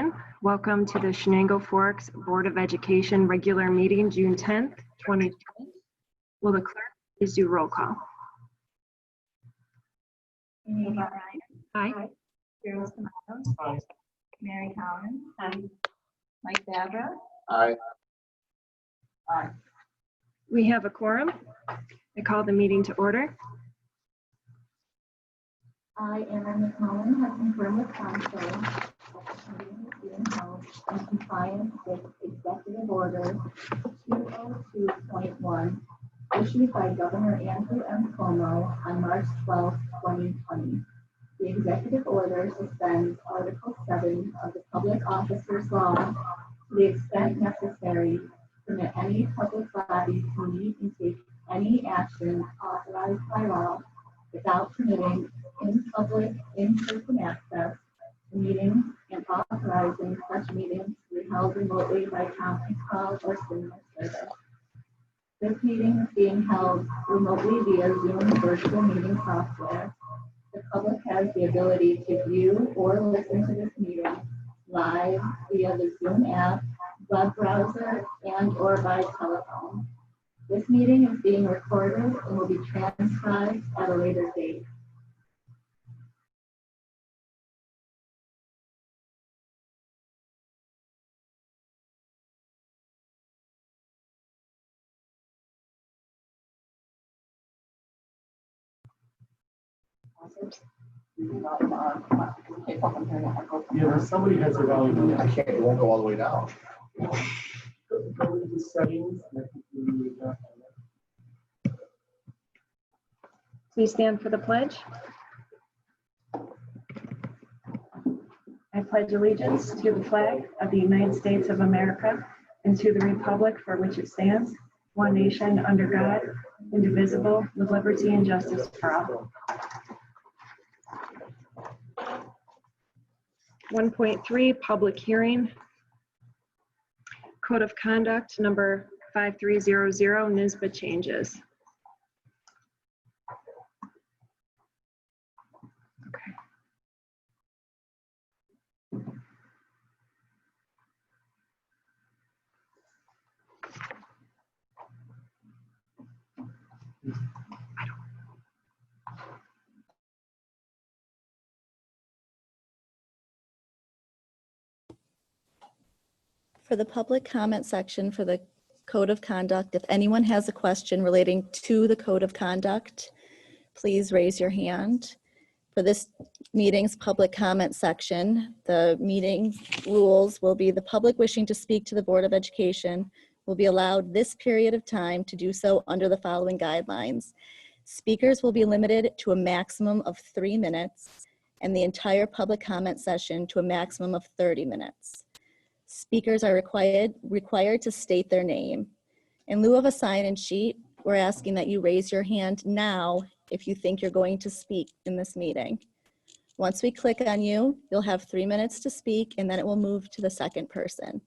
everyone. Welcome to the Chenango Forks Board of Education regular meeting, June 10th, 2020. Will the clerk please do roll call? Aye. Carol Chenango. Aye. Mary Collins. Aye. Mike Fabra. Aye. Aye. We have a quorum. I call the meeting to order. I, Aaron McCollum, have confirmed with council that the meeting is being held in compliance with Executive Order 202.1 issued by Governor Andrew M. Cuomo on March 12, 2020. The Executive Order suspends Article 7 of the Public Officers Law to the extent necessary to permit any public body to meet and take any action authorized by law without permitting in-public, in-person access to meetings and authorizing such meetings to be held remotely by conference call or similar service. This meeting is being held remotely via Zoom virtual meeting software. The public has the ability to view or listen to this meeting live via the Zoom app, web browser, and/or by telephone. This meeting is being recorded and will be transcribed at a later date. Yeah, somebody has their volume. I can't, it won't go all the way down. Go to the settings. And I think we need that. Please stand for the pledge. I pledge allegiance to the flag of the United States of America and to the republic for which it stands, one nation under God, indivisible, with liberty and justice for all. 1.3 Public Hearing. Code of Conduct number 5300, NISBA changes. Okay. For the public comment section for the Code of Conduct, if anyone has a question relating to the Code of Conduct, please raise your hand. For this meeting's public comment section, the meeting rules will be the public wishing to speak to the Board of Education will be allowed this period of time to do so under the following guidelines. Speakers will be limited to a maximum of 3 minutes and the entire public comment session to a maximum of 30 minutes. Speakers are required to state their name. In lieu of a sign-in sheet, we're asking that you raise your hand now if you think you're going to speak in this meeting. Once we click on you, you'll have 3 minutes to speak, and then it will move to the second person.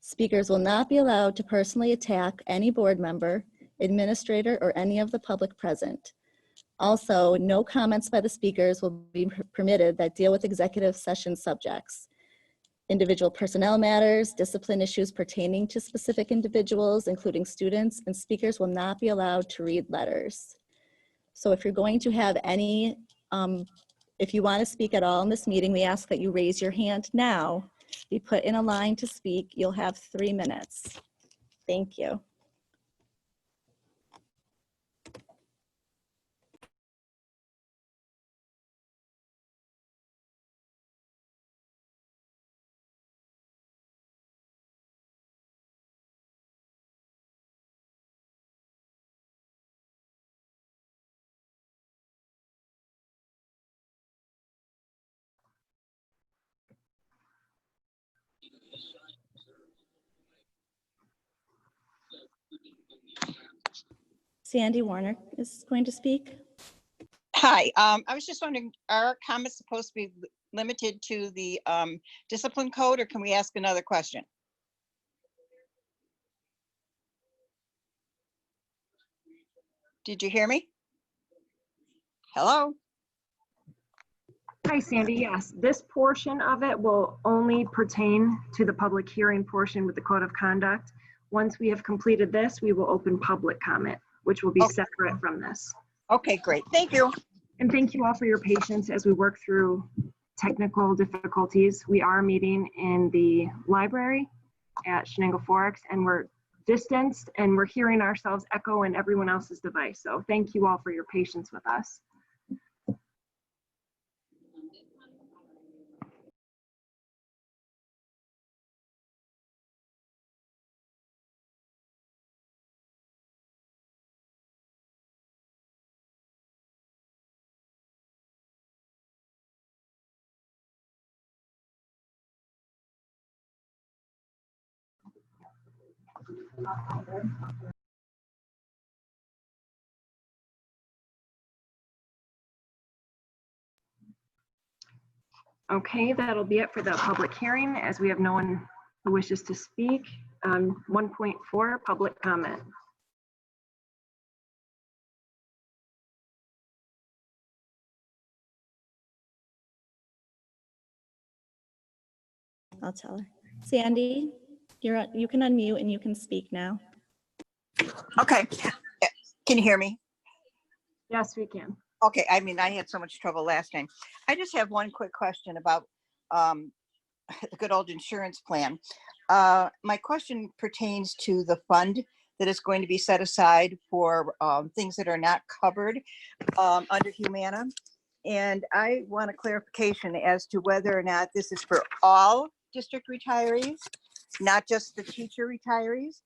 Speakers will not be allowed to personally attack any board member, administrator, or any of the public present. Also, no comments by the speakers will be permitted that deal with executive session subjects. Individual personnel matters, discipline issues pertaining to specific individuals, including students, and speakers will not be allowed to read letters. So if you're going to have any, if you want to speak at all in this meeting, we ask that you raise your hand now. Be put in a line to speak. You'll have 3 minutes. Thank you. Sandy Warner is going to speak. Hi, I was just wondering, are comments supposed to be limited to the discipline code, or can we ask another question? Did you hear me? Hello? Hi, Sandy. Yes, this portion of it will only pertain to the public hearing portion with the code of conduct. Once we have completed this, we will open public comment, which will be Okay. separate from this. Okay, great. Thank you. And thank you all for your patience as we work through technical difficulties. We are meeting in the library at Chenango Forex, and we're distanced and we're hearing ourselves echo in everyone else's device. So thank you all for your patience with us. Okay, that'll be it for the public hearing as we have no one who wishes to speak. 1.4, public comment. I'll tell her. Sandy, you can unmute and you can speak now. Okay. Can you hear me? Yes, we can. Okay, I mean, I had so much trouble last time. I just have one quick question about the good old insurance plan. My question pertains to the fund that is going to be set aside for things that are not covered under Humana. And I want a clarification as to whether or not this is for all district retirees, not just the teacher retirees.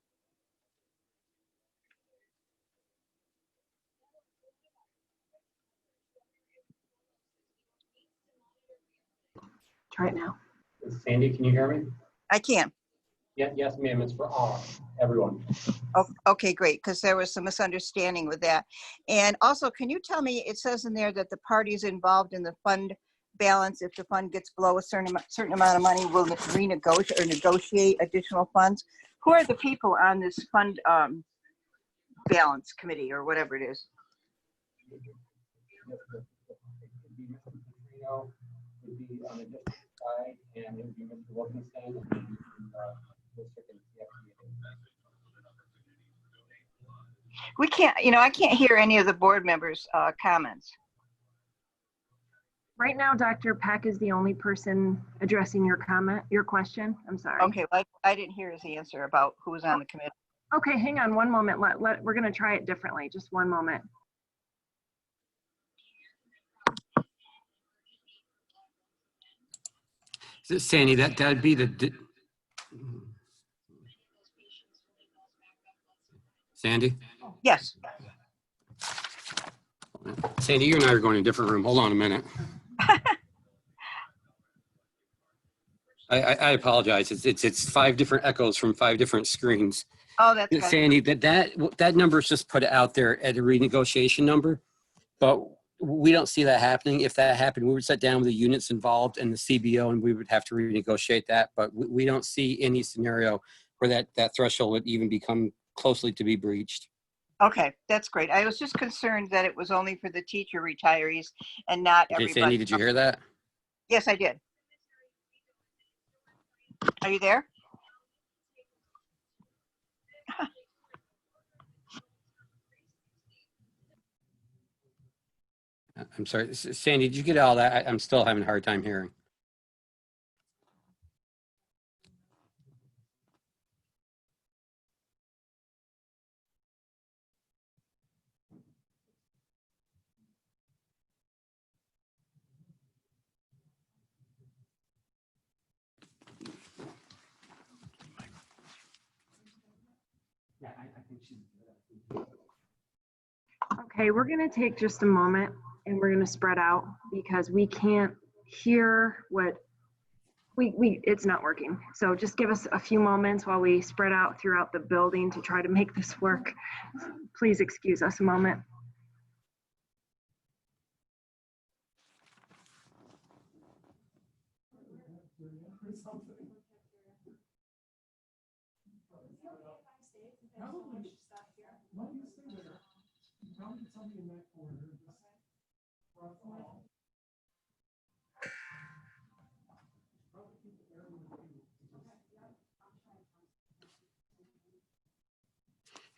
Try it now. Sandy, can you hear me? I can. Yeah, yes, ma'am, it's for all, everyone. Oh, okay, great, because there was some misunderstanding with that. And also, can you tell me, it says in there that the parties involved in the fund balance, if the fund gets below a certain amount of money, will renegotiate or negotiate additional funds. Who are the people on this fund balance committee or whatever it is? Would be on the district side, and it would be Mr. Wilkinson and district and We can't, I can't hear any of the board members' comments. Right now, Dr. Peck is the only person addressing your question. I'm sorry. Okay, well, I didn't hear his answer about who was on the committee. Okay, hang on one moment. We're going to try it differently. Just one moment. Sandy, that'd be the. Sandy? Yes. Sandy, you and I are going to a different room. Hold on a minute. I apologize. It's 5 different echoes from 5 different screens. Oh, that's good. Sandy, that number is just put out there at a renegotiation number, but we don't see that happening. If that happened, we would sit down with the units involved and the CBO, and we would have to renegotiate that. But we don't see any scenario where that threshold would even become closely to be breached. Okay, that's great. I was just concerned that it was only for the teacher retirees and not everybody. Sandy, did you hear that? Yes, I did. Are you there? I'm sorry, Sandy, did you get all that? I'm still having a hard time hearing. yeah, I think she's Okay, we're going to take just a moment and we're going to spread out because we can't hear what it's not working. So just give us a few moments while we spread out throughout the building to try to make this work. Please excuse us a moment.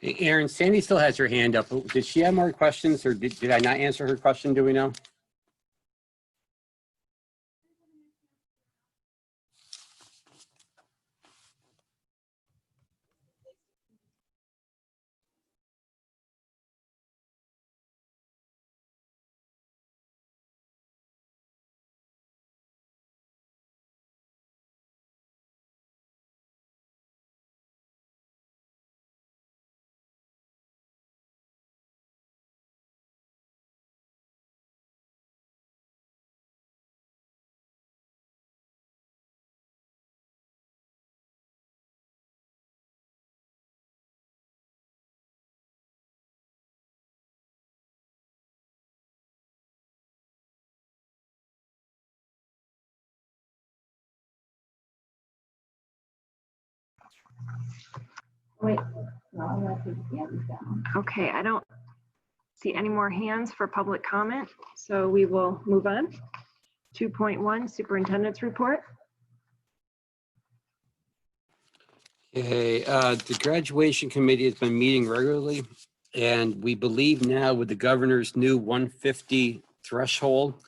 Hey, Aaron, Sandy still has her hand up. Did she have more questions, or did I not answer her question? Do we know? Wait, no, I'm gonna take the hands down. Okay, I don't see any more hands for public comment, so we will move on. 2.1, Superintendent's Report. Okay, the graduation committee has been meeting regularly, and we believe now with the governor's new 150 threshold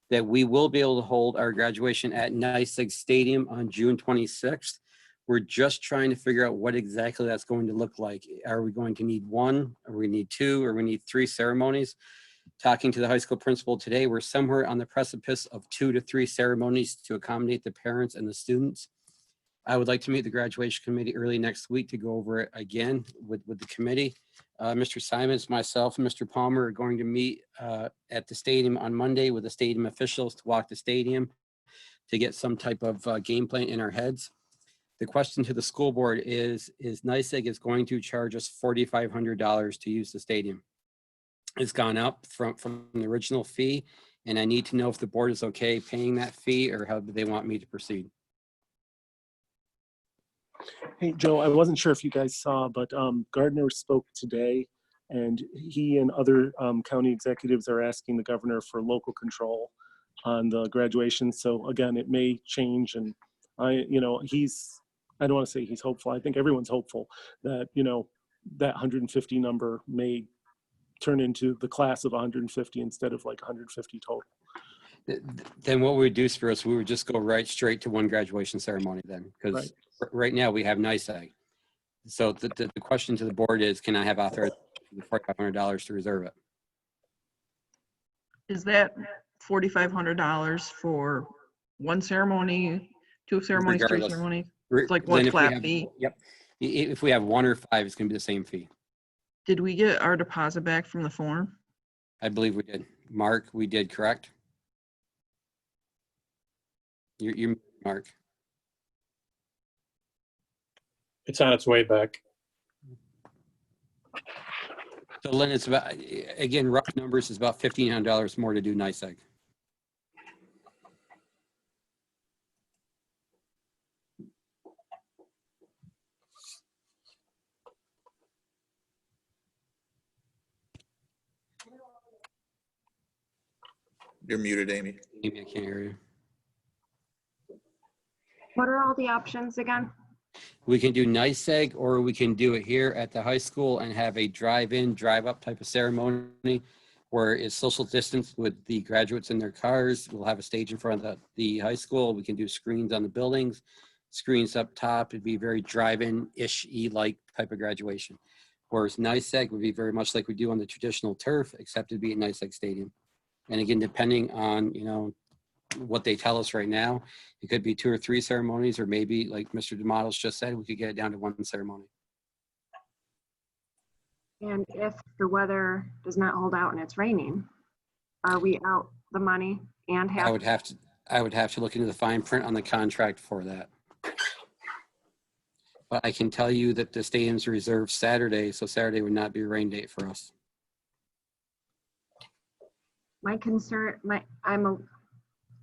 that we will be able to hold our graduation at NYSEG Stadium on June 26th. We're just trying to figure out what exactly that's going to look like. Are we going to need one, or we need two, or we need three ceremonies? Talking to the high school principal today, we're somewhere on the precipice of 2 to 3 ceremonies to accommodate the parents and the students. I would like to meet the graduation committee early next week to go over it again with the committee. Mr. Simons, myself, and Mr. Palmer are going to meet at the stadium on Monday with the stadium officials to walk the stadium to get some type of game plan in our heads. The question to the school board is NYSEG is going to charge us $4,500 to use the stadium. It's gone up from the original fee, and I need to know if the board is okay paying that fee or how they want me to proceed. Hey, Joe, I wasn't sure if you guys saw, but Gardner spoke today, and he and other county executives are asking the governor for local control on the graduation. So again, it may change, and I don't want to say he's hopeful. I think everyone's hopeful that, that 150 number may turn into the class of 150 instead of like 150 total. Then what we would do, Spiros, we would just go right straight to one graduation ceremony then, because right now we have NYSEG. So the question to the board is, can I have authorization for $4,500 to reserve it? Is that $4,500 for one ceremony, two ceremonies, three Regardless. ceremonies? It's like one Then if we flat have- fee? Yep. If we have 1 or 5, it's going to be the same fee. Did we get our deposit back from the form? I believe we did. Mark, we did, correct? You're Mark. It's on its way back. So Lynn, it's about, again, rough numbers is about $1,500 more to do NYSEG. You're muted, Amy. Amy, I can't hear you. What are all the options again? We can do NYSEG, or we can do it here at the high school and have a drive-in, drive-up type of ceremony where it's social distance with the graduates in their cars. We'll have a stage in front of the high school. We can do screens on the buildings, screens up top. It'd be very drive-in-ish like type of graduation. Whereas NYSEG would be very much like we do on the traditional turf, except it'd be at NYSEG Stadium. And again, depending on, what they tell us right now, it could be 2 or 3 ceremonies, or maybe like Mr. DeMott's just said, we could get it down to 1 ceremony. And if the weather does not hold out and it's raining, are we out the money and have? I would have to look into the fine print on the contract for that. But I can tell you that the stadium's reserved Saturday, so Saturday would not be a rain date for us. My concern, I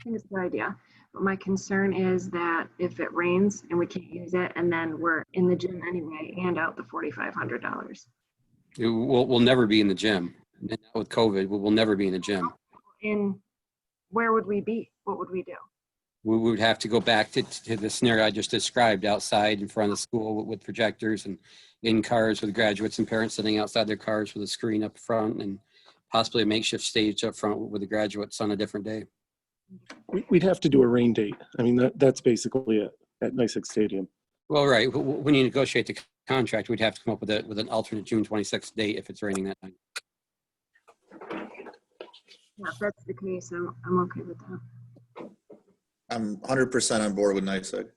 think it's a good idea, but my concern is that if it rains and we can't use it, and then we're in the gym anyway, and out the $4,500. We'll never be in the gym. Not with COVID, we'll never be in the gym. Where would we be? What would we do? we would have to go back to the scenario I just described, outside in front of the school with projectors, and in cars with graduates and parents sitting outside their cars with a screen up front, and possibly a makeshift stage up front with the graduates on a different day. We'd have to do a rain date. I mean, that's basically it at NYSEG Stadium. Well, right. When you negotiate the contract, we'd have to come up with an alternate June 26th date if it's raining that night. Yeah, if that's the case, I'm okay with that. I'm 100% on board with NYSEG.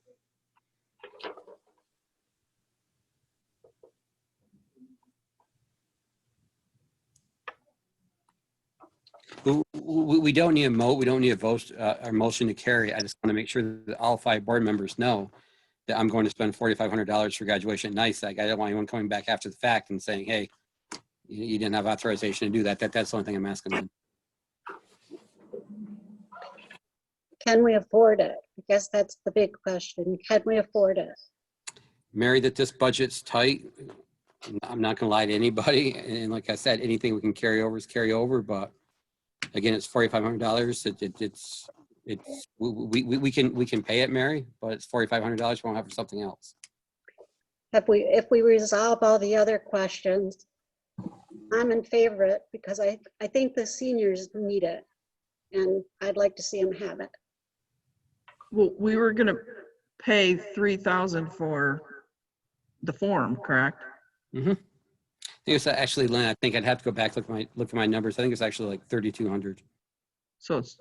We don't need we don't need a vote, or motion to carry. I just want to make sure that all 5 board members know that I'm going to spend $4,500 for graduation at NYSEG. I don't want anyone coming back after the fact and saying, hey, you didn't have authorization to do that. That's the only thing I'm asking them. Can we afford it? I guess that's the big question. Can we afford it? Mary, that this budget's tight. I'm not going to lie to anybody. And like I said, anything we can carry over is carry over. But again, it's $4,500. We can pay it, Mary, but it's $4,500. We won't have for something else. If we resolve all the other questions, I'm in favor of it because I think the seniors need it, and I'd like to see them have it. Well, we were gonna pay $3,000 for the form, correct? Mm-hmm. I think it's actually, Lynn, I think I'd have to go back, look at my numbers. I think it's actually like 3,200. So it's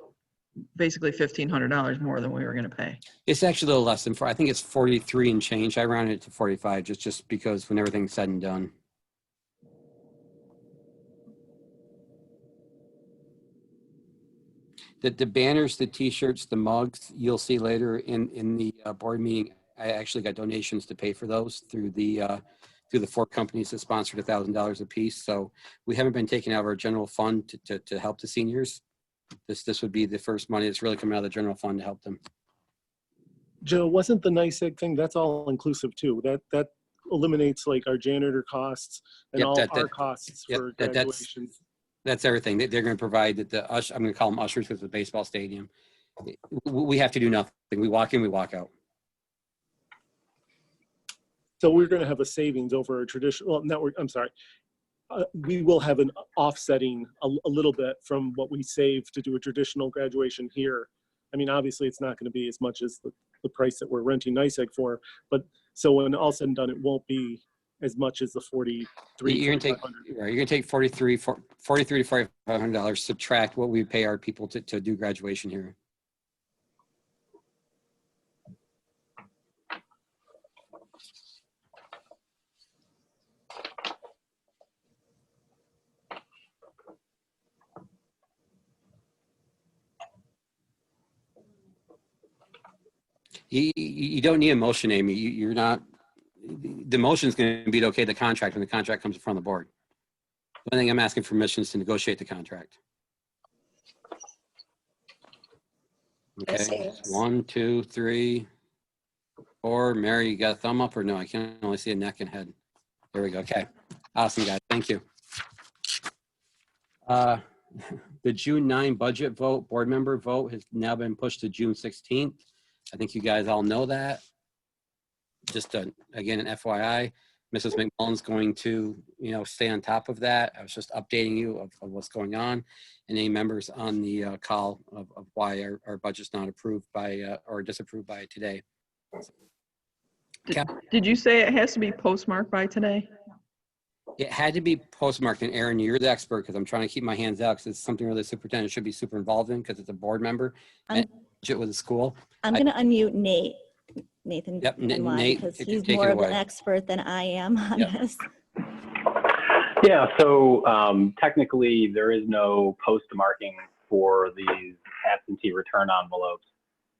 basically $1,500 more than we were gonna pay. It's actually a little less than I think it's 43 and change. I rounded it to 45 just because when everything's said and done. The banners, the t-shirts, the mugs, you'll see later in the board meeting. I actually got donations to pay for those through the 4 companies that sponsored $1,000 a piece. So we haven't been taking out of our general fund to help the seniors. This would be the first money that's really coming out of the general fund to help them. Joe, wasn't the NYSEG thing, that's all inclusive too? That eliminates like our janitor costs and Yep, our costs for graduation. That's everything. They're going to provide that I'm going to call them ushers because it's a baseball stadium. We have to do nothing. We walk in, we walk out. So we're going to have a savings over a traditional network. I'm sorry. We will have an offsetting a little bit from what we save to do a traditional graduation here. I mean, obviously it's not going to be as much as the price that we're renting NYSEG for, but so when all said and done, it won't be as much as the 43. You're going to take 43 to $4,500, subtract what we pay our people to do graduation here. You don't need a motion, Amy. You're not. The motion is going to be to okay the contract when the contract comes in front of the board. The only thing I'm asking for permission is to negotiate the contract. Okay, 1, 2, 3, 4. Mary, you got a thumb up or no? I can only see a neck and head. There we go. Okay, awesome, guys. Thank you. The June 9 budget vote, board member vote, has now been pushed to June 16th. I think you guys all know that. Just again, an FYI, Mrs. McMullen's going to, stay on top of that. I was just updating you of what's going on, and any members on the call of why our budget's not approved by or disapproved by today. Did you say it has to be postmarked by today? It had to be postmarked, and Aaron, you're the expert because I'm trying to keep my hands out because it's something really the superintendent should be super involved in because it's a board member and budget with the school. I'm going to unmute Nathan. Yep, Nate, because he's more of an expert than I am on this. Yeah, so technically there is no postmarking for these absentee return envelopes.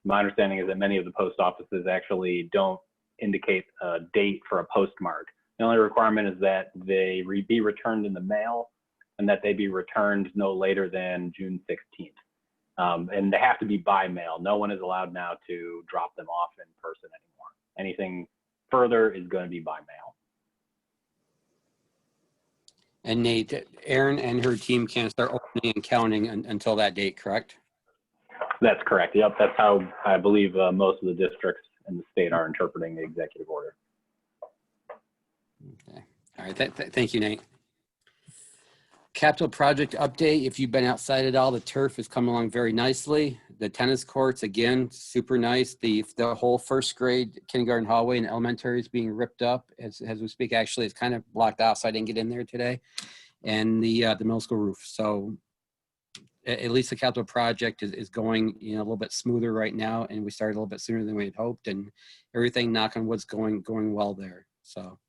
My understanding is that many of the post offices actually don't indicate a date for a postmark. The only requirement is that they be returned in the mail and that they be returned no later than June 16th. And they have to be by mail. No one is allowed now to drop them off in person anymore. Anything further is going to be by mail. And Nate, Erin and her team can't start opening and counting until that date, correct? That's correct. Yep, that's how I believe most of the districts in the state are interpreting the executive order. Okay. All right. Thank you, Nate. Capital project update. If you've been outside at all, the turf is coming along very nicely. The tennis courts, again, super nice. The whole first grade kindergarten hallway and elementary is being ripped up as we speak. Actually, it's kind of blocked off, so I didn't get in there today. And the middle school roof. So at least the capital project is going, a little bit smoother right now, and we started a little bit sooner than we had hoped, and everything, knock on wood's going well there. So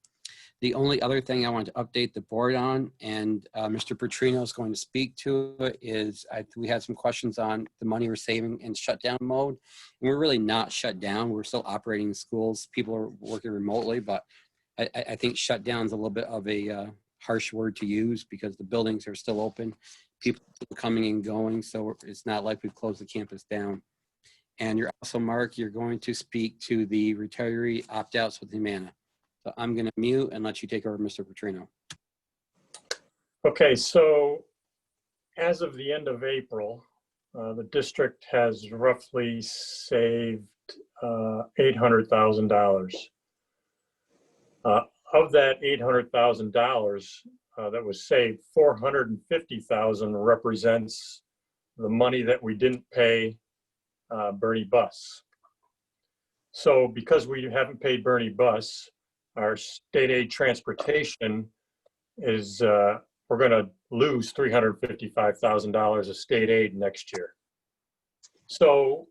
the only other thing I want to update the board on, and Mr. Petrino is going to speak to it, is we had some questions on the money we're saving in shutdown mode. And we're really not shut down. We're still operating schools. People are working remotely, but I think shutdown is a little bit of a harsh word to use because the buildings are still open. People are coming and going, so it's not like we've closed the campus down. And you're also, Mark, you're going to speak to the retiree opt-outs with Humana. So I'm going to mute and let you take over, Mr. Petrino. Okay, so as of the end of April, the district has roughly saved $800,000. Of that $800,000 that was saved, $450,000 represents the money that we didn't pay Bernie Bus. So because we haven't paid Bernie Bus, our state aid transportation is, we're going to lose $355,000 of state aid next year. So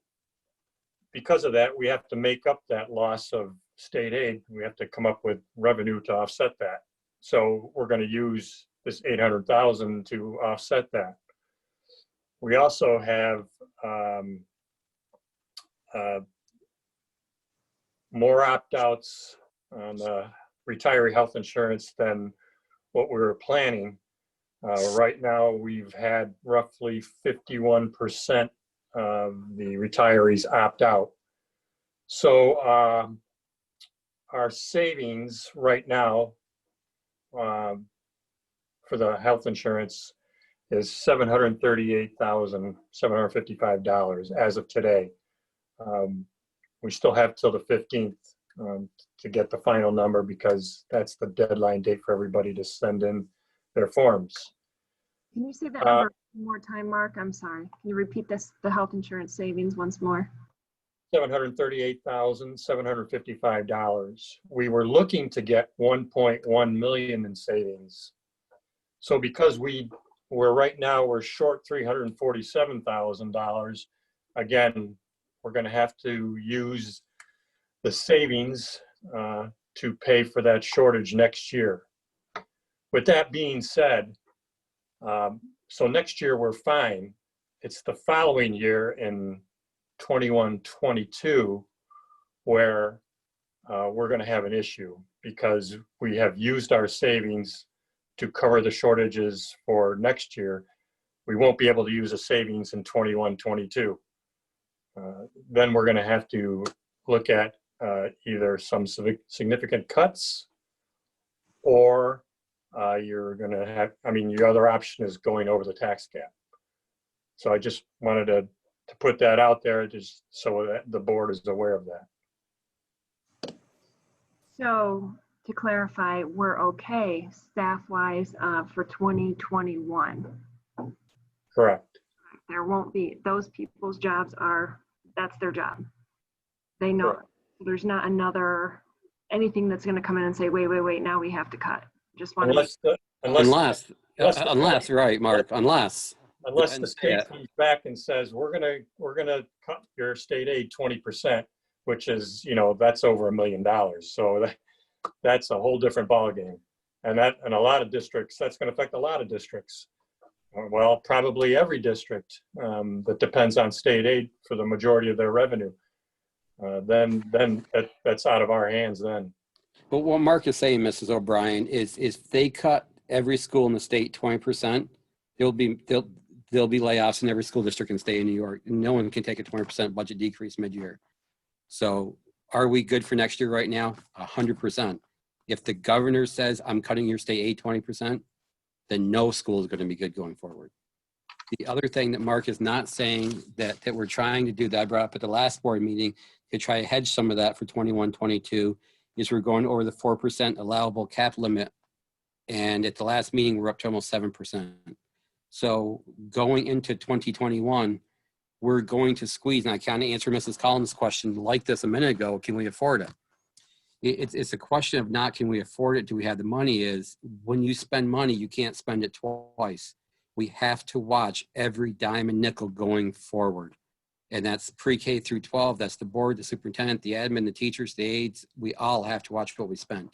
because of that, we have to make up that loss of state aid. We have to come up with revenue to offset that. So we're going to use this $800,000 to offset that. We also have more opt-outs on retiree health insurance than what we were planning. Right now, we've had roughly 51% of the retirees opt out. So our savings right now for the health insurance is $738,755 as of today. We still have till the 15th to get the final number because that's the deadline date for everybody to send in their forms. Can you say that number one more time, Mark? I'm sorry. Can you repeat this, the health insurance savings once more? $738,755. We were looking to get 1.1 million in savings. So because we're short $347,000, again, we're going to have to use the savings to pay for that shortage next year. With that being said, so next year we're fine. It's the following year in 21-22 where we're going to have an issue because we have used our savings to cover the shortages for next year. We won't be able to use the savings in 21-22. Then we're going to have to look at either some significant cuts or you're going to have, your other option is going over the tax cap. So I just wanted to put that out there just so that the board is aware of that. So to clarify, we're okay staff-wise for 2021. Correct. There won't be, those people's jobs that's their job. They know. Correct. There's not anything that's going to come in and say, wait, now we have to cut. Just want unless, right, Mark, unless the state comes back and says, we're gonna cut your state aid 20%, which is, that's over $1 million. So that's a whole different ballgame. And a lot of districts, that's going to affect a lot of districts. Well, probably every district that depends on state aid for the majority of their revenue. Then that's out of our hands then. But what Mark is saying, Mrs. O'Brien, is if they cut every school in the state 20%, there'll be layoffs in every school district in the state of New York. No one can take a 20% budget decrease mid-year. So are we good for next year right now? 100%. If the governor says, I'm cutting your state aid 20%, then no school is going to be good going forward. The other thing that Mark is not saying that we're trying to do, that I brought up at the last board meeting to try to hedge some of that for 21, 22, is we're going over the 4% allowable cap limit. And at the last meeting, we're up to almost 7%. So going into 2021, we're going to squeeze, and I kind of answered Mrs. Collins' question like this a minute ago, can we afford it? It's a question of not can we afford it, do we have the money, is when you spend money, you can't spend it twice. We have to watch every dime and nickel going forward. And that's pre-K through 12, that's the board, the superintendent, the admin, the teachers, the aides, we all have to watch what we spend.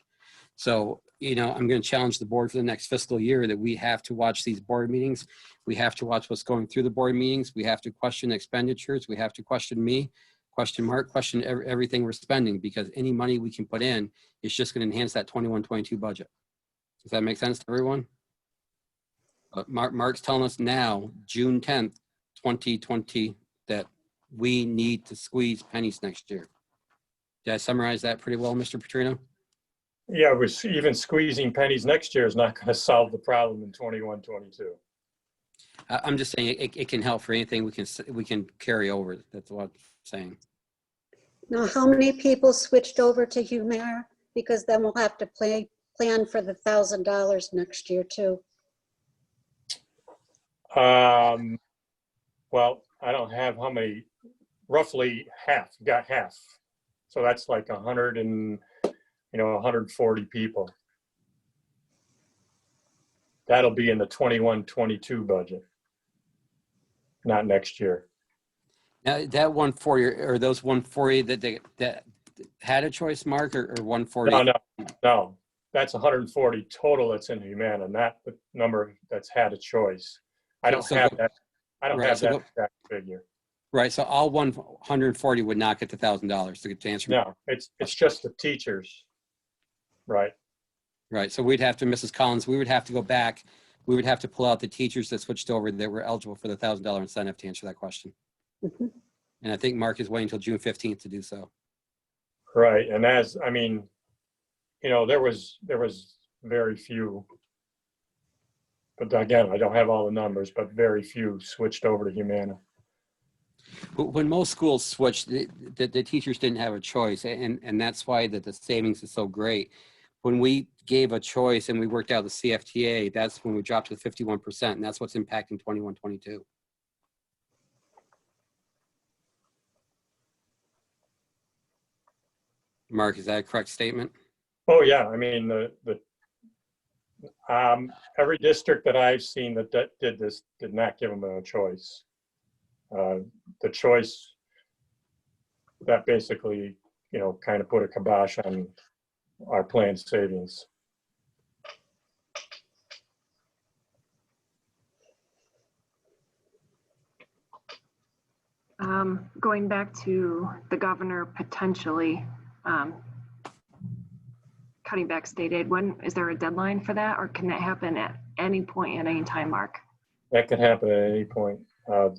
So, you know, I'm going to challenge the board for the next fiscal year that we have to watch these board meetings. We have to watch what's going through the board meetings. We have to question expenditures. We have to question me, question Mark, question everything we're spending, because any money we can put in is just going to enhance that 21-22 budget. Does that make sense to everyone? Mark's telling us now, June 10th, 2020, that we need to squeeze pennies next year. Did I summarize that pretty well, Mr. Petrino? Yeah, even squeezing pennies next year is not going to solve the problem in 21, 22. I'm just saying it can help for anything we can carry over. That's what I'm saying. Now, how many people switched over to Humira? Because then we'll have to plan for the $1,000 next year too. Well, I don't have how many, roughly half, got half. So that's like 140 people. That'll be in the 21-22 budget, not next year. Now that 140, or those 140 that had a choice, Mark, or 140? No. That's 140 total that's in Humana, not the number that's had a choice. I don't have that. I don't have that exact figure. Right. So all 140 would not get the $1,000 to answer. No, it's just the teachers. Right. Right. So we'd have to, Mrs. Collins, we would have to go back. We would have to pull out the teachers that switched over that were eligible for the $1,000 incentive to answer that question. Mm-hmm. And I think Mark is waiting until June 15th to do so. Right. And I mean, you know, there was very few, but again, I don't have all the numbers, but very few switched over to Humana. When most schools switched, the teachers didn't have a choice, and that's why the savings is so great. When we gave a choice and we worked out the CFTA, that's when we dropped to 51%, and that's what's impacting 21-22. Mark, is that a correct statement? Oh yeah, I mean every district that I've seen that did this did not give them a choice. The choice that basically, you know, kind of put a kibosh on our planned savings. Going back to the governor potentially cutting back state aid, when is there a deadline for that, or can that happen at any point at any time, Mark? That could happen at any point.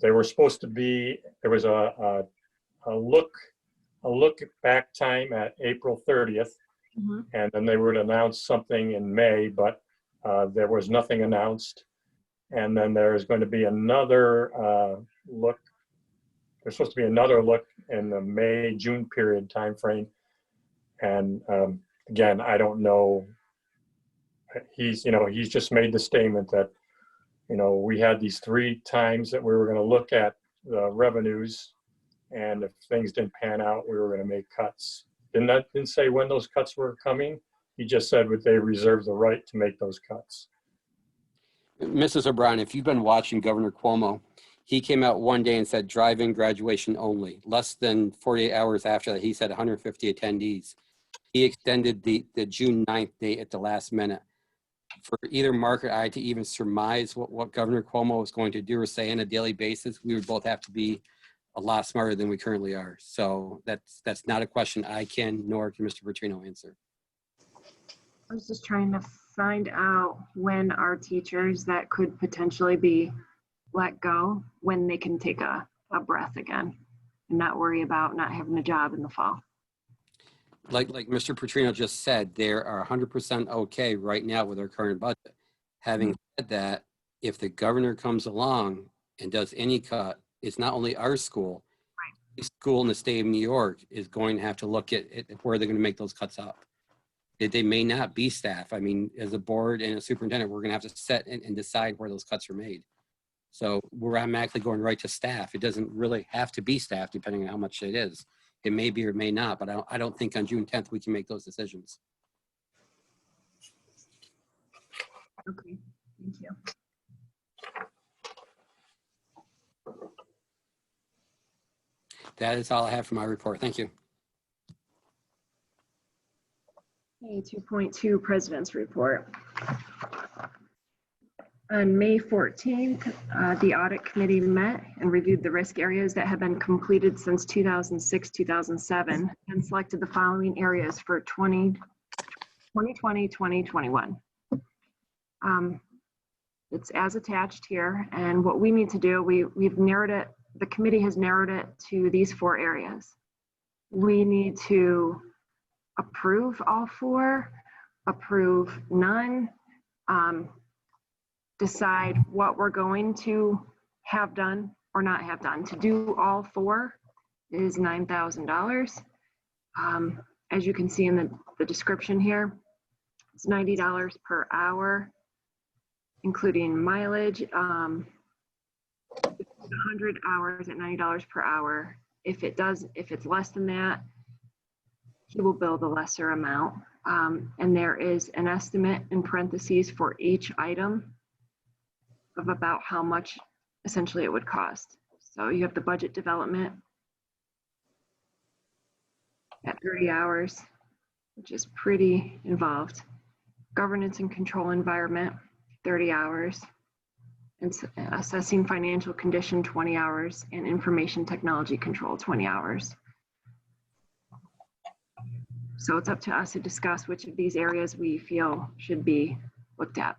They were supposed to be, there was a look back time at April 30th, Mm-hmm. and then they would announce something in May, but there was nothing announced. And then there's going to be another look. There's supposed to be another look in the May-June period timeframe. And again, I don't know. He's just made the statement that, you know, we had these 3 times that we were going to look at the revenues, and if things didn't pan out, we were going to make cuts. Didn't say when those cuts were coming. He just said that they reserve the right to make those cuts. Mrs. O'Brien, if you've been watching Governor Cuomo, he came out one day and said drive-in graduation only. Less than 48 hours after that, he said 150 attendees. He extended the June 9th date at the last minute. For either Mark or I to even surmise what Governor Cuomo was going to do or say on a daily basis, we would both have to be a lot smarter than we currently are. So that's not a question I can, nor can Mr. Petrino answer. I was just trying to find out when our teachers that could potentially be let go, when they can take a breath again and not worry about not having a job in the fall. Like Mr. Petrino just said, they are 100% okay right now with our current budget. Having said that, if the governor comes along and does any cut, it's not only our school. Every school in the state of New York is going to have to look at where they're going to make those cuts up. They may not be staff. I mean, as a board and a superintendent, we're going to have to set and decide where those cuts are made. So we're automatically going right to staff. It doesn't really have to be staff, depending on how much it is. It may be or may not, but I don't think on June 10th we can make those decisions. Okay, thank you. That is all I have for my report. Thank you. Okay, 2.2 President's Report. On May 14th, the Audit Committee met and reviewed the risk areas that have been completed since 2006-2007 and selected the following areas for 2020-2021. It's as attached here, and what we need to do, we've narrowed it, the committee has narrowed it to these 4 areas. We need to approve all 4, approve none, decide what we're going to have done or not have done. To do all 4 is $9,000. As you can see in the description here, it's $90 per hour, including mileage, 100 hours at $90 per hour. If it's less than that, he will bill the lesser amount. And there is an estimate in parentheses for each item of about how much essentially it would cost. So you have the budget development at 30 hours, which is pretty involved. Governance and control environment, 30 hours. And assessing financial condition, 20 hours. And information technology control, 20 hours. So it's up to us to discuss which of these areas we feel should be looked at.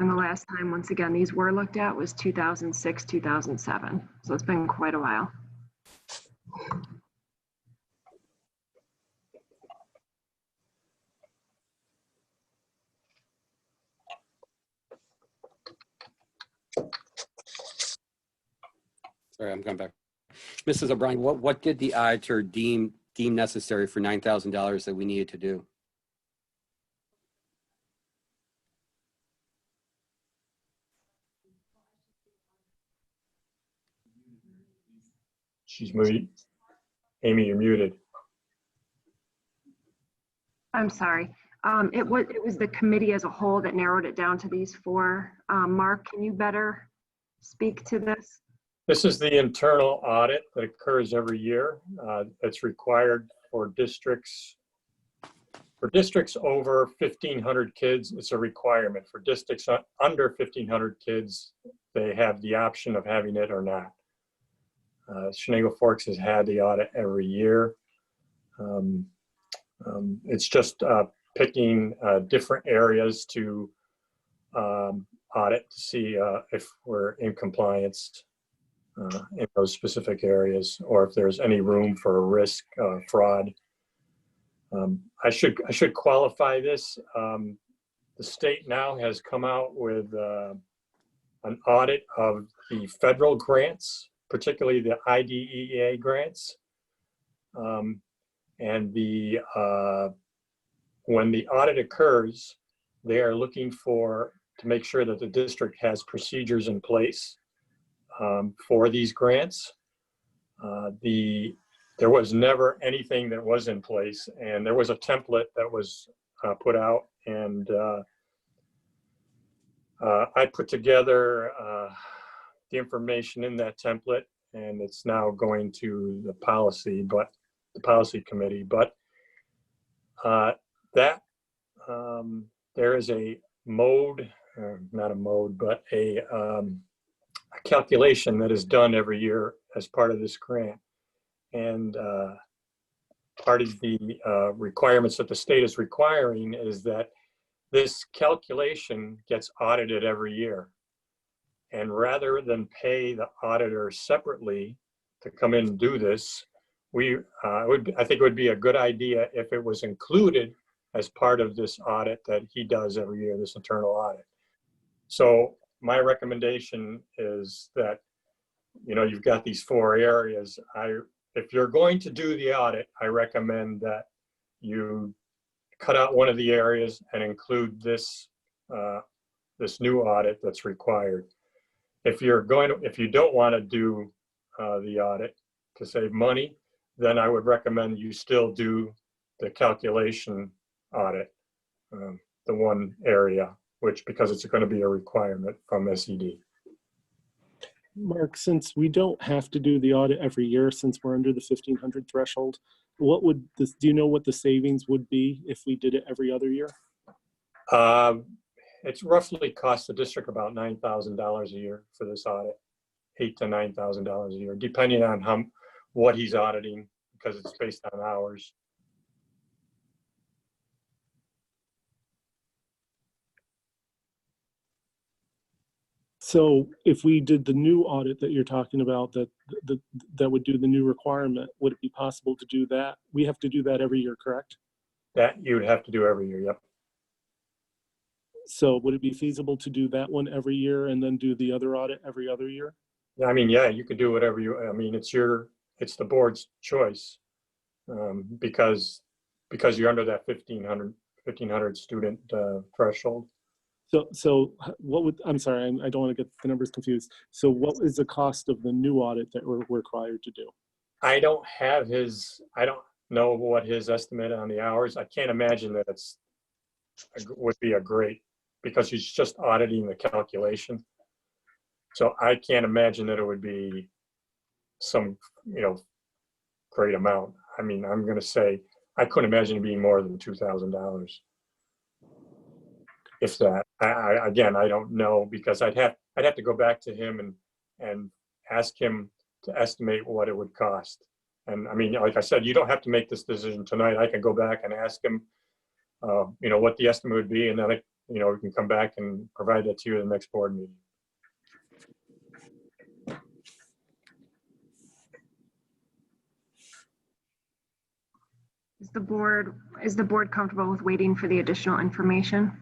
And the last time, once again, these were looked at was 2006, 2007. So it's been quite a while. Sorry, I'm going back. Mrs. O'Brien, what did the auditor deem necessary for $9,000 that we needed to do? She's muted. Amy, you're muted. I'm sorry. It was the committee as a whole that narrowed it down to these 4. Mark, can you better speak to this? This is the internal audit that occurs every year. It's required for districts. For districts over 1,500 kids, it's a requirement. For districts under 1,500 kids, they have the option of having it or not. Chenango Forks has had the audit every year. It's just picking different areas to audit to see if we're in compliance in those specific areas, or if there's any room for risk, fraud. I should qualify this. The state now has come out with an audit of the federal grants, particularly the IDEA grants. And when the audit occurs, they are looking to make sure that the district has procedures in place for these grants. There was never anything that was in place, and there was a template that was put out, and I put together the information in that template, and it's now going to the policy committee. But there is a mode, not a mode, but a calculation that is done every year as part of this grant. And part of the requirements that the state is requiring is that this calculation gets audited every year. And rather than pay the auditor separately to come in and do this, I think it would be a good idea if it was included as part of this audit that he does every year, this internal audit. So my recommendation is that, you know, you've got these 4 areas. If you're going to do the audit, I recommend that you cut out one of the areas and include this, this new audit that's required. If you don't want to do the audit to save money, then I would recommend you still do the calculation audit, the one area, because it's going to be a requirement from SED. Mark, since we don't have to do the audit every year, since we're under the 1,500 threshold, what would this, do you know what the savings would be if we did it every other year? It's roughly cost the district about $9,000 a year for this audit, $8,000 to $9,000 a year, depending on what he's auditing, because it's based on hours. So if we did the new audit that you're talking about, that would do the new requirement, would it be possible to do that? We have to do that every year, correct? That you would have to do every year, yep. So would it be feasible to do that one every year and then do the other audit every other year? Yeah, I mean, yeah, you could do whatever I mean, it's the board's choice, because you're under that 1,500 student threshold. So what would, I'm sorry, I don't want to get the numbers confused. So what is the cost of the new audit that we're required to do? I don't know what his estimate on the hours. I can't imagine that would be a great, because he's just auditing the calculation. So I can't imagine that it would be some, great amount. I mean, I'm going to say, I couldn't imagine it being more than $2,000. If that, again, I don't know, because I'd have to go back to him and ask him to estimate what it would cost. And I mean, like I said, you don't have to make this decision tonight. I can go back and ask him, what the estimate would be, and then we can come back and provide that to you at the next board meeting. Is the board comfortable with waiting for the additional information?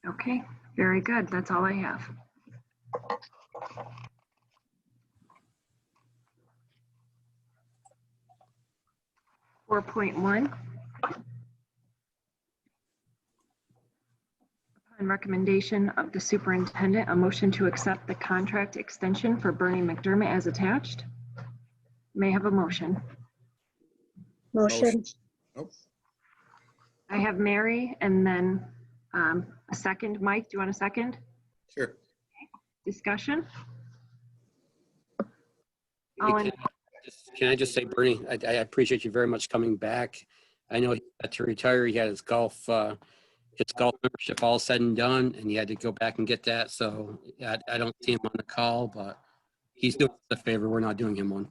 Okay, very good. That's all I have. .1. Upon recommendation of the superintendent, a motion to accept the contract extension for Bernie McDermott as attached. May I have a motion? Motion. Nope. I have Mary, and then a second. Mike, do you want a second? Sure. Discussion? Can I just say, Bernie, I appreciate you very much coming back. I know he had to retire. He had his golf membership all said and done, and he had to go back and get that. So I don't see him on the call, but he's doing us a favor. We're not doing him one.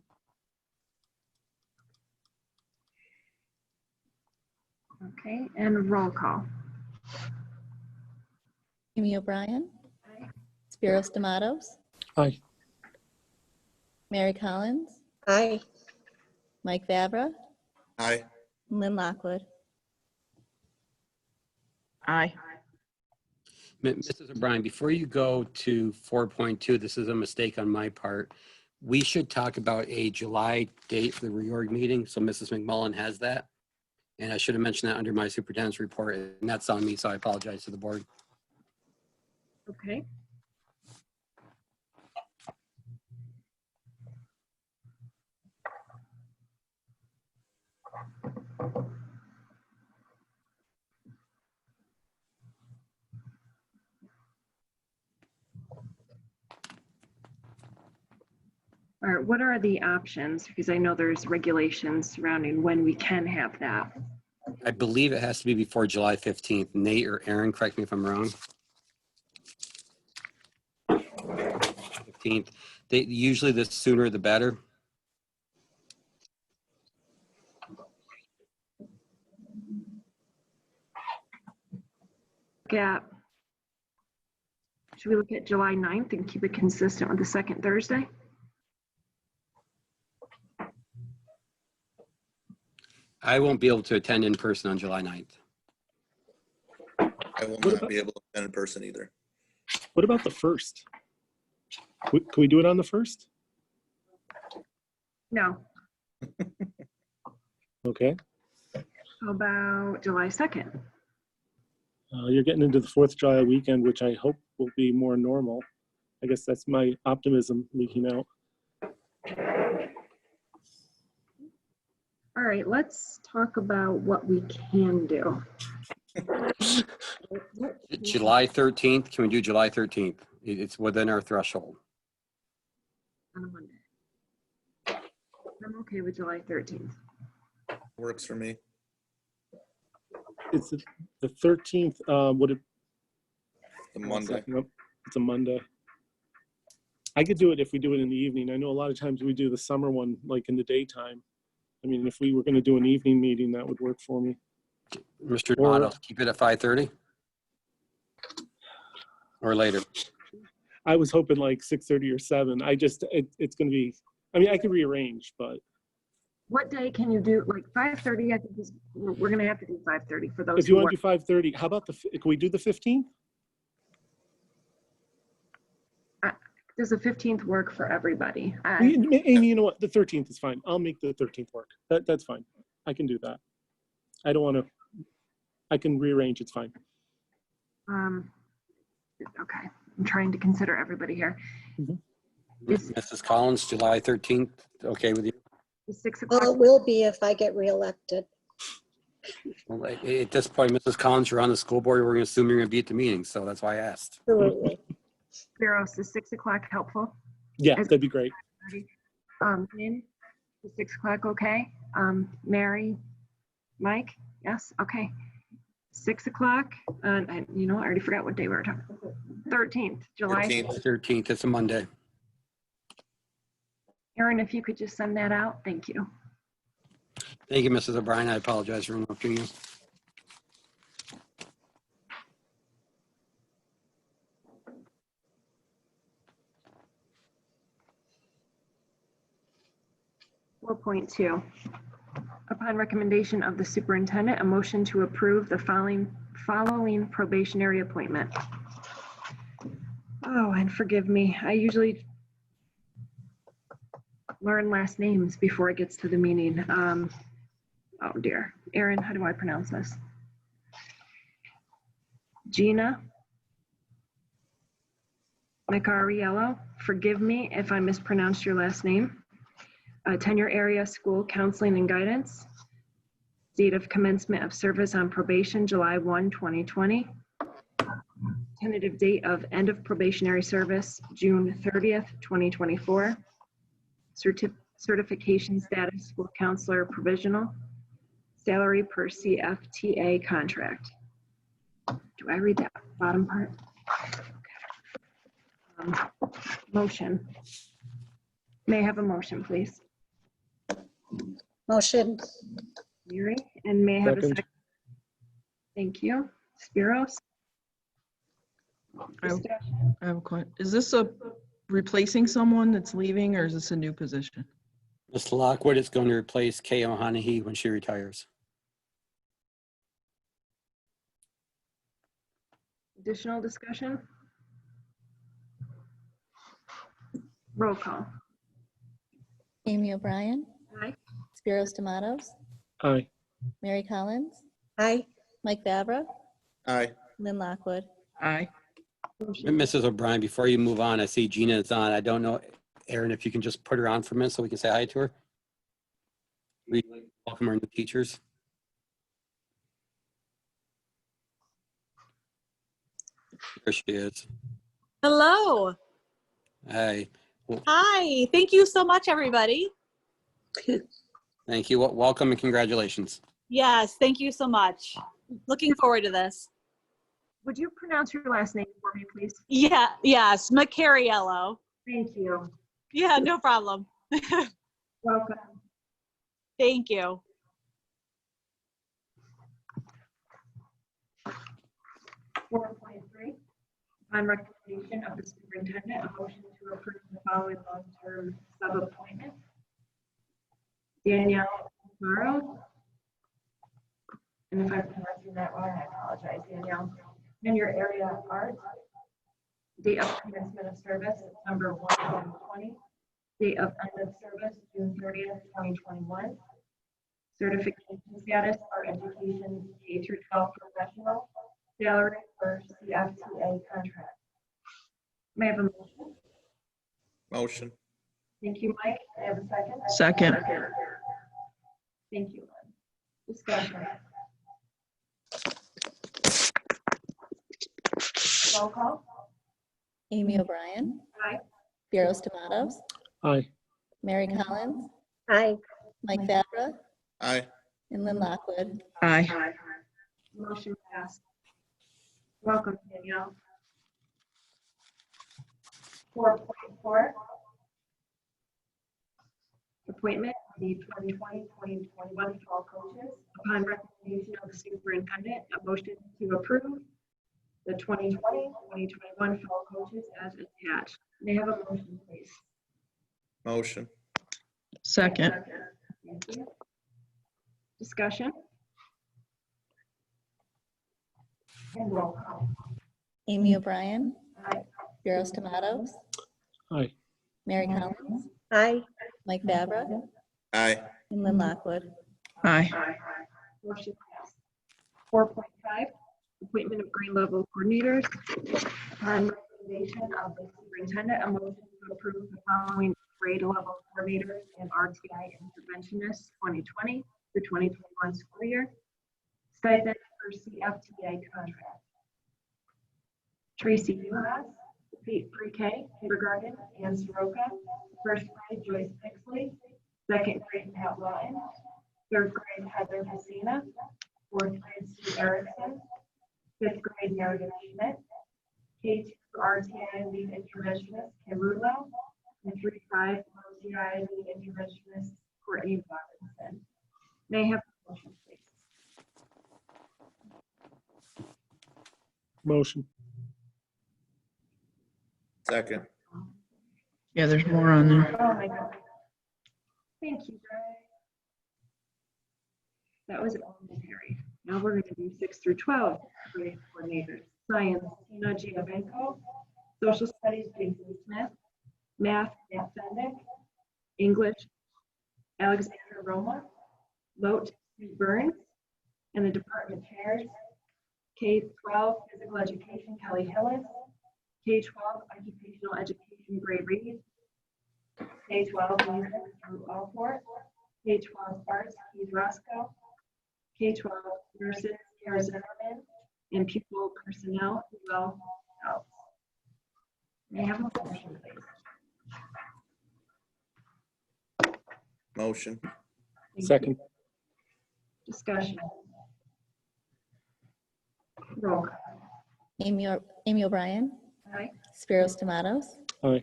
Okay, and roll call. Amy O'Brien. Spiros Tomatoes. Aye. Mary Collins. Aye. Mike Vavra. Aye. Lynn Lockwood. Aye. Mrs. O'Brien, before you go to 4.2, this is a mistake on my part. We should talk about a July date for the reorg meeting, so Mrs. McMullen has that. And I should have mentioned that under my superintendent's report, and that's on me, so I apologize to the board. Okay. All right, what are the options? Because I know there's regulations surrounding when we can have that. I believe it has to be before July 15th. Nate or Aaron, correct me if I'm wrong. 15th. Usually the sooner the better. Should we look at July 9th and keep it consistent with the second Thursday? I won't be able to attend in person on July 9th. I will What not about- be able to attend in person either. What about the 1st? Can we do it on the 1st? No. Okay. How about July 2nd? You're getting into the 4th of July weekend, which I hope will be more normal. I guess that's my optimism leaking out. All right, let's talk about what we can do. July 13th, can we do July 13th? It's within our threshold. On a Monday. I'm okay with July 13th. Works for me. It's the 13th. Would it? The Monday. Nope, it's a Monday. I could do it if we do it in the evening. I know a lot of times we do the summer one like in the daytime. I mean, if we were going to do an evening meeting, that would work for me. Mr. Or- D'Amato, keep it at 5:30 or later. I was hoping like 6:30 or 7. It's going to be, I mean, I could rearrange, but What day can you do, like 5:30? I think we're gonna have to do 5:30 for those if you who want work. to do 5:30, how about can we do the 15th? Does the 15th work for everybody? Amy, you know what? The 13th is fine. I'll make the 13th work. That's fine. I can do that. I don't want to, I can rearrange. It's fine. Okay, I'm trying to consider everybody here. Mrs. Collins, July 13th, okay with you? Is 6 Well, o'clock? it will be if I get reelected. Well, at this point, Mrs. Collins, you're on the school board. We're going to assume you're going to be at the meeting, so that's why I asked. Absolutely. Spiros, is 6 o'clock helpful? Yeah, that'd be great. Lynn, is 6 o'clock okay? Mary, Mike, yes, okay. 6 o'clock, you know, I already forgot what day we were talking. 13th, July. 13th. 13th, it's a Monday. Aaron, if you could just send that out, thank you. Thank you, Mrs. O'Brien. I apologize for interrupting you. Four 4.2. Upon recommendation of the superintendent, a motion to approve the following probationary appointment. Oh, and forgive me, I usually learn last names before it gets to the meeting. Oh dear. Aaron, how do I pronounce this? Gina Macariello, forgive me if I mispronounced your last name. Tenure area school counseling and guidance. Date of commencement of service on probation, July 1, 2020. Tentative date of end of probationary service, June 30th, 2024. Certification status, school counselor provisional. Salary per CFTA contract. Do I read that bottom part? Motion. May I have a motion, please? Motion. Mary, and may I have a Second. second? Thank you. Spiros? I have a question. Is this replacing someone that's leaving, or is this a new position? Ms. Lockwood is going to replace Kay O'Hanehi when she retires. Additional discussion? Roll call. Amy O'Brien, Aye. Spiros Tomatoes, Aye. Mary Collins, Aye. Mike Vavra, Aye. Lynn Lockwood. Aye. Mrs. O'Brien, before you move on, I see Gina is on. I don't know, Aaron, if you can just put her on for a minute so we can say hi to her. We welcome our new teachers. There she is. Hello. Hi. Well, Hi. Thank you so much, everybody. thank you. Welcome and congratulations. Yes, thank you so much. Looking forward to this. Would you pronounce your last name for me, please? Yeah, yes, Macariello. Thank you. Yeah, no problem. Welcome. Thank you. 4.3. On recommendation of the superintendent, a motion to approve the following long-term sub-appointment. Danielle Morrow. And if I'm pronouncing that wrong, I apologize, Danielle. in your area art. Date of commencement of service, September 1, 2020. Date of end of service, June 30th, 2021. Certification status or education K through 12 professional. Salary for CFTA contract. May I have a motion? Motion. Thank you, Mike. May I have a second? Second. Thank you, Lynn. Discussion. Roll call. Amy O'Brien, Aye. Spiros Tomatoes, Aye. Mary Collins, Aye. Mike Fabra, Aye. and Lynn Lockwood. Aye. Motion passed. Welcome, Danielle. 4.4. Appointment of the 2020-2021 fall coaches. Upon recommendation of the superintendent, a motion to approve the 2020-2021 fall coaches as attached. May I have a motion, please? Motion. Second. Thank you. Discussion? And roll call. Amy O'Brien, Aye. Spiros Tomatoes, Aye. Mary Collins, Aye. Mike Fabra, Aye. and Lynn Lockwood. Aye. Motion passed. 4.5, appointment of grade level coordinators. Upon recommendation of the superintendent, a motion to approve the following grade level coordinators and RTI interventionists 2020 through 2021 school year. Stipend for CFTA contract. Tracy Uhas, pre-K, kindergarten, Ann Soroka. First grade, Joyce Pixley. Second grade, Pat Lawton. Third grade, Heather Messina. Fourth grade, Sue Erickson. Fifth grade, Meredith Schmidt. K2 RTI lead interventionist, Kim Rudlow. And 3-5 RTI lead interventionist, Courtney Robinson. May I have a motion, please? Motion. Second. Yeah, there's more on there. Oh my God. Thank you, Greg. That was elementary. Now we're going to do 6 through 12 grade coordinators. Science, Tina Giovenco. Social studies, Jason Smith. Math, Matt Fendick. English, Alexander Roma. Vote, Steve Burns. And the department chairs, K-12 physical education, Kelly Hillis. K-12 occupational education, Gray Reed. K-12 music, Drew Alford. K-12 arts, Keith Roscoe. K-12 nurses, Kara Zimmerman. And pupil personnel, Will Phelps. May I have a motion, please? Motion. Thank you. Second. Discussion. Roll call. Amy O'Brien, Aye. Spiros Tomatoes, Aye.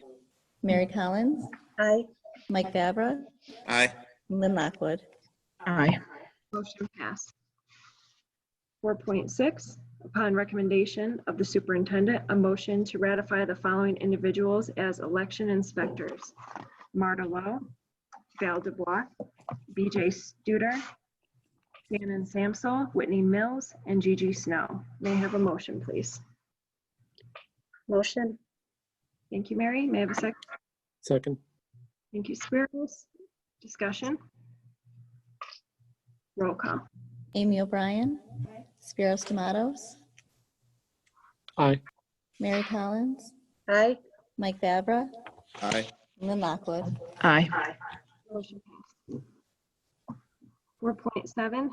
Mary Collins, Aye. Mike Fabra, Aye. and Lynn Lockwood. Aye. Motion passed. 4.6, upon recommendation of the superintendent, a motion to ratify the following individuals as election inspectors. Marta Lowe, Val Dubois, BJ Studer, Shannon Samsel, Whitney Mills, and Gigi Snow. May I have a motion, please? Motion. Thank you, Mary. May I have a second? Second. Thank you, Spiros. Discussion? Roll call. Amy O'Brien, Spiros Tomatoes, Aye. Mary Collins, Aye. Mike Fabra, Aye. and Lynn Lockwood. Aye. Motion passed. 4.7,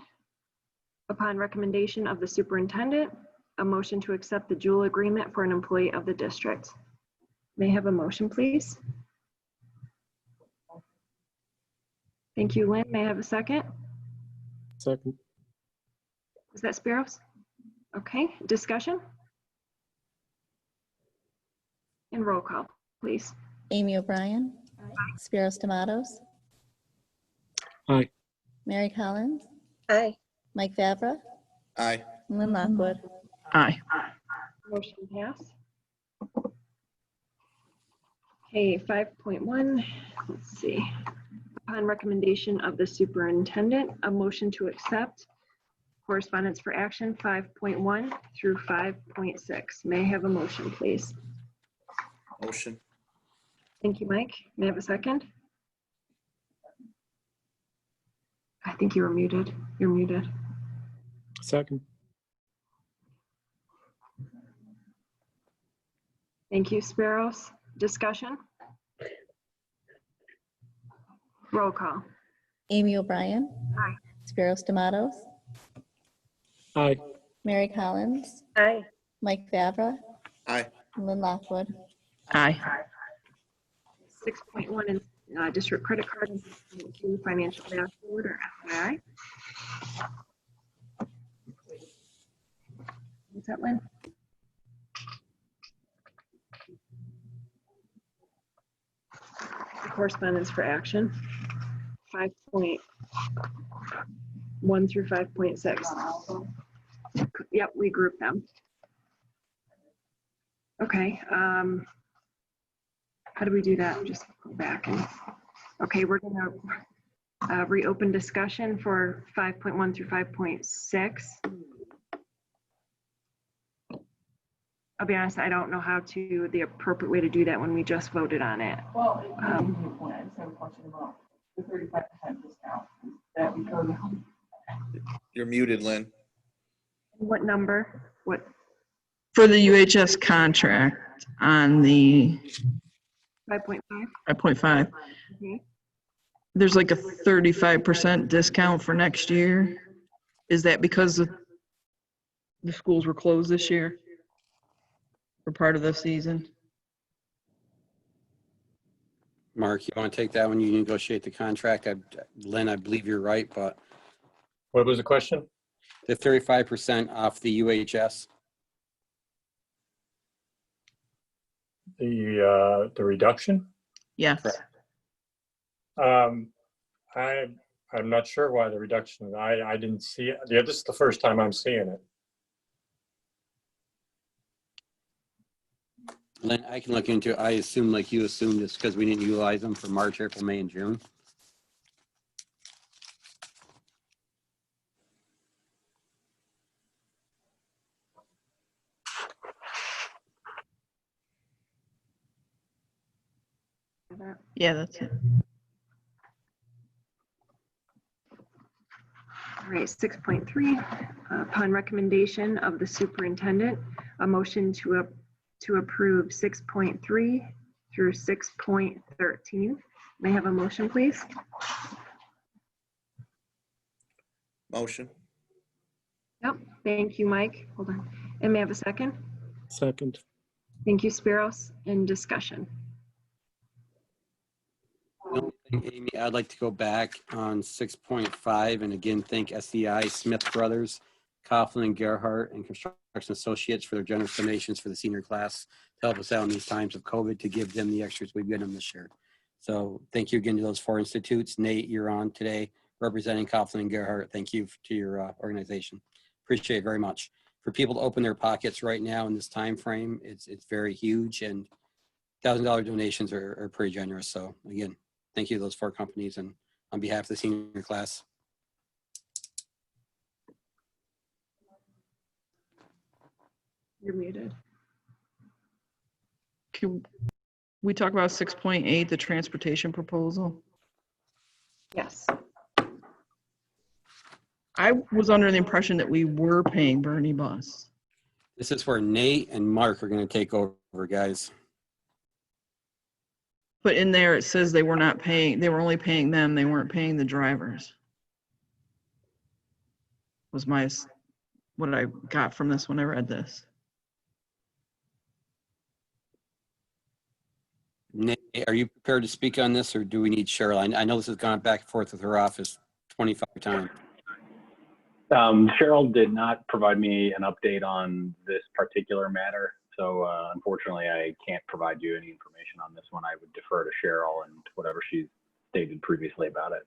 upon recommendation of the superintendent, a motion to accept the Juul agreement for an employee of the district. May I have a motion, please? Thank you, Lynn. May I have a second? Second. Is that Spiros? Okay, discussion? And roll call, please. Amy O'Brien, Spiros Tomatoes, Aye. Mary Collins, Aye. Mike Fabra, Aye. and Lynn Lockwood. Aye. Motion passed. Okay, 5.1, let's see. Upon recommendation of the superintendent, a motion to accept Correspondence for action 5.1 through 5.6. May I have a motion, please? Motion. Thank you, Mike. May I have a second? I think you were muted. You're muted. Second. Thank you, Sparrows. Discussion? Roll call. Amy O'Brien. Aye. Spiros Tomatoes. Aye. Mary Collins. Aye. Mike Fabra. Aye. Lynn Lockwood. Aye. 6.1 in district credit card and 6.2 financial dashboard or FYI. What's that, Lynn? Correspondence for action 5.1 through 5.6. Yep, we grouped them. Okay. How do we do that? Just go back and, okay, we're gonna reopen discussion for 5.1 through 5.6. I'll be honest, I don't know the appropriate way to do that when we just voted on it. Well, I just have a question about the 35% discount. Is that because You're muted, Lynn. What number? What? For the UHS contract on the 5.5? 5.5, Okay. there's like a 35% discount for next year. Is that because the schools were closed this year? For part of the season? Mark, you want to take that when you negotiate the contract? Lynn, I believe you're right, but What was the question? the 35% off the UHS. The reduction? Yes. I'm not sure why the reduction. I didn't see it. Yeah, this is the first time I'm seeing it. Lynn, I can look into it. I assume like you assumed it's because we didn't utilize them for March, April, May, and June. Yeah, that's it. All right, 6.3, upon recommendation of the superintendent, a motion to approve 6.3 through 6.13. May I have a motion, please? Motion. Yep, thank you, Mike. Hold on. And may I have a second? Second. Thank you, Spiros. In discussion. Amy, I'd like to go back on 6.5 and again thank SEI, Smith Brothers, Coughlin and Gerhart, and Construction Associates for their generous donations for the senior class to help us out in these times of COVID, to give them the extras we've given them this year. So thank you again to those 4 institutes. Nate, you're on today representing Coughlin and Gerhart. Thank you to your organization. Appreciate it very much. For people to open their pockets right now in this time frame, it's very huge, and $1,000 donations are pretty generous. So again, thank you to those 4 companies and on behalf of the senior class. You're muted. Can we talk about 6.8, the transportation proposal? Yes. I was under the impression that we were paying Bernie Bus. This is where Nate and Mark are going to take over, guys. But in there, it says they were not paying, they were only paying them, they weren't paying the drivers. Was what I got from this when I read this. Nate, are you prepared to speak on this, or do we need Cheryl? I know this has gone back and forth with her office 25 times. Cheryl did not provide me an update on this particular matter. So unfortunately, I can't provide you any information on this one. I would defer to Cheryl and whatever she's stated previously about it.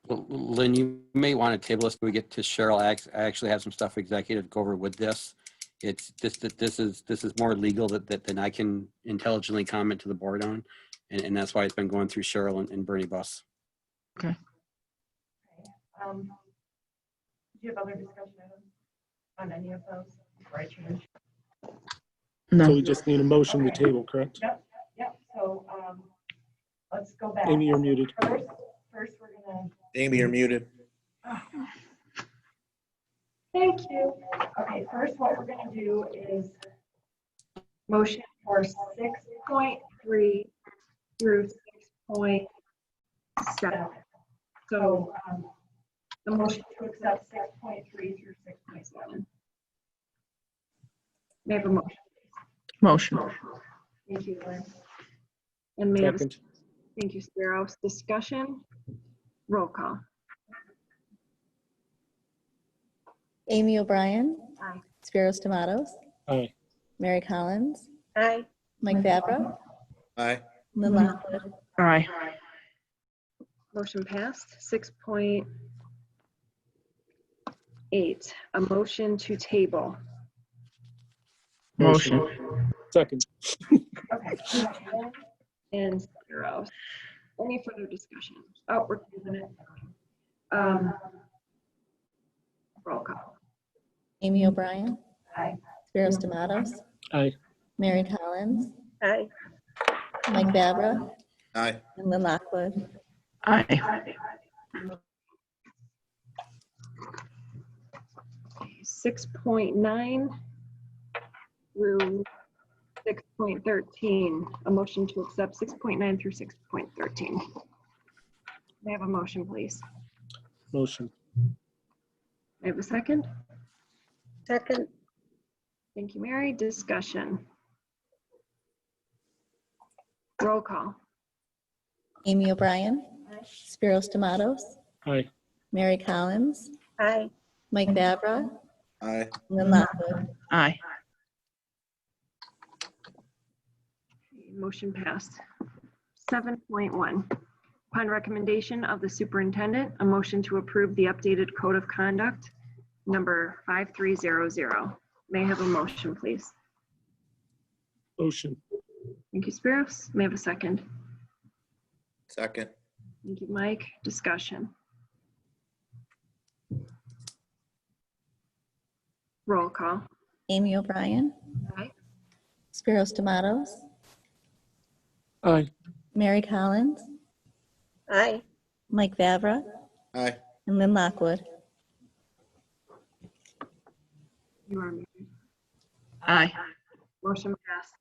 Well, Lynn, you may want to table this when we get to Cheryl. I actually have some stuff executive to go over with this. It's just that this is more legal than I can intelligently comment to the board on, and that's why it's been going through Cheryl and Bernie Bus. Okay. you have other discussion items on any of those before I change? So No. we just need a motion to table, correct? Yep, so, let's go back. Amy, you're muted. First, we're gonna. Amy, you're muted. Thank you. Okay, first what we're gonna do is motion for 6.3 through 6.7. So, the motion to accept 6.3 through 6.7. May I have a motion? Motion. Thank you, Lynn. And may I have a Second. thank you, Spiros. Discussion? Roll call. Amy O'Brien. Aye. Spiros Tomatoes. Aye. Mary Collins. Aye. Mike Fabra. Aye. Lynn Lockwood. Aye. Motion passed. 6.8, a motion to table. Motion. Second. Okay. And Spiros. Any further discussion? Oh, we're using it. Roll call. Amy O'Brien. Aye. Spiros Tomatoes. Aye. Mary Collins. Aye. Mike Fabra. Aye. And Lynn Lockwood. Aye. 6.9 through 6.13, a motion to accept 6.9 through 6.13. May I have a motion, please? Motion. May I have a second? Second. Thank you, Mary. Discussion. Roll call. Amy O'Brien. Spiros Tomatoes. Aye. Mary Collins. Aye. Mike Fabra. Aye. Lynn Lockwood. Aye. Motion passed. 7.1. Upon recommendation of the superintendent, a motion to approve the updated code of conduct, number 5300. May I have a motion, please? Motion. Thank you, Spiros. May I have a second? Second. Thank you, Mike. Discussion. Roll call. Amy O'Brien. Aye. Spiros Tomatoes. Aye. Mary Collins. Aye. Mike Fabra. Aye. And Lynn Lockwood. You are muted. Aye. Motion passed.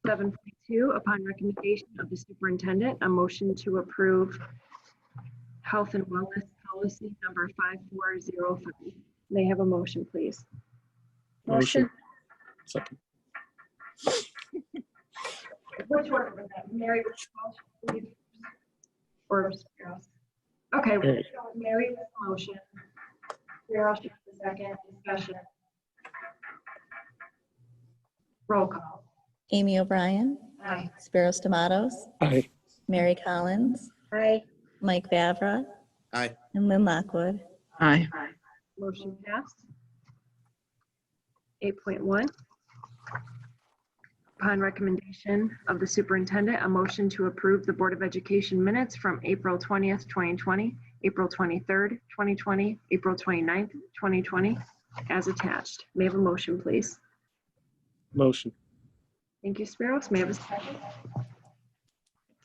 7.2, upon recommendation of the superintendent, a motion to approve health and wellness policy number 5405. May I have a motion, please? Motion. Second. Which order was that? Mary, which motion? Or Spiros? Okay, we're Mary. gonna go with Mary with the motion. Spiros, you have the second. Discussion. Roll call. Amy O'Brien. Aye. Spiros Tomatoes. Aye. Mary Collins. Aye. Mike Fabra. Aye. And Lynn Lockwood. Aye. Motion passed. 8.1. Upon recommendation of the superintendent, a motion to approve the Board of Education minutes from April 20th, 2020, April 23rd, 2020, April 29th, 2020, as attached. May I have a motion, please? Motion. Thank you, Spiros. May I have a second?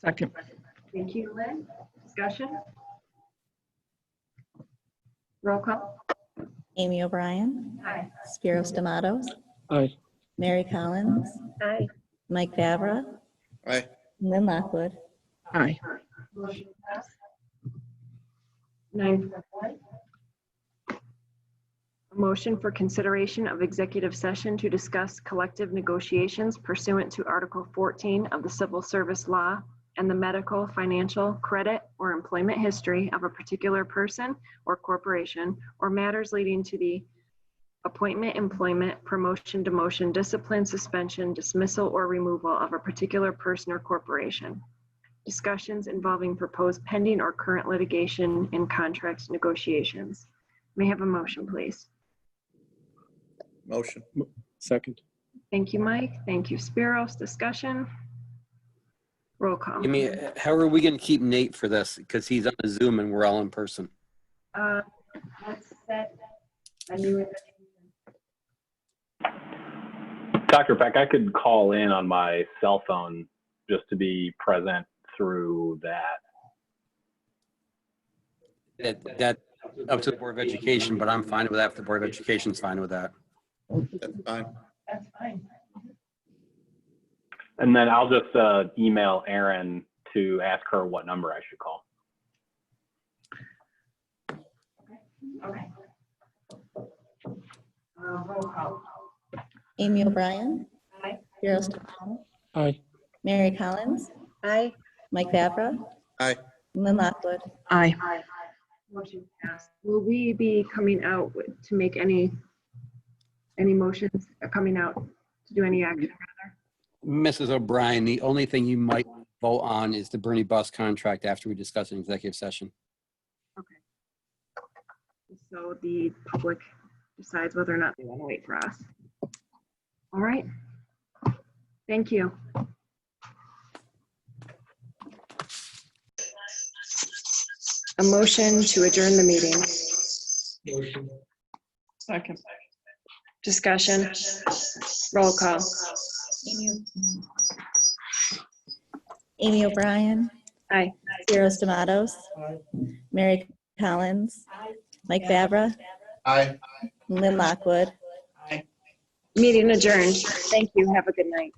Second. Thank you, Lynn. Discussion? Roll call. Amy O'Brien. Aye. Spiros Tomatoes. Aye. Mary Collins. Aye. Mike Fabra. Aye. And Lynn Lockwood. Aye. Motion passed. 9.1. A motion for consideration of executive session to discuss collective negotiations pursuant to Article 14 of the Civil Service Law and the medical, financial, credit, or employment history of a particular person or corporation, or matters leading to the appointment, employment, promotion, demotion, discipline, suspension, dismissal, or removal of a particular person or corporation. Discussions involving proposed pending or current litigation and contract negotiations. May I have a motion, please? Motion. Second. Thank you, Mike. Thank you, Spiros. Discussion? Roll call. How are we going to keep Nate for this? Because he's on a Zoom and we're all in person. let's set a new. Dr. Peck, I could call in on my cell phone just to be present through that. That up to the Board of Education, but I'm fine with that. If the Board of Education's fine with that. That's fine. That's fine. And then I'll just email Erin to ask her what number I should call. Okay. Roll call. Amy O'Brien. Aye. Carol Stefano. Aye. Mary Collins. Aye. Mike Fabra. Aye. Lynn Lockwood. Aye. Motion passed. Will we be coming out to make any motions, coming out to do any action? Mrs. O'Brien, the only thing you might vote on is the Bernie bus contract after we discuss an executive session. Okay. So the public decides whether or not they want to wait for us. All right. Thank you. A motion to adjourn the meeting. Second. Discussion. Roll call. Amy O'Brien. Aye. Ciro Stamatos. Mary Collins. Mike Fabra. Aye. Lynn Lockwood. Meeting adjourned. Thank you. Have a good night.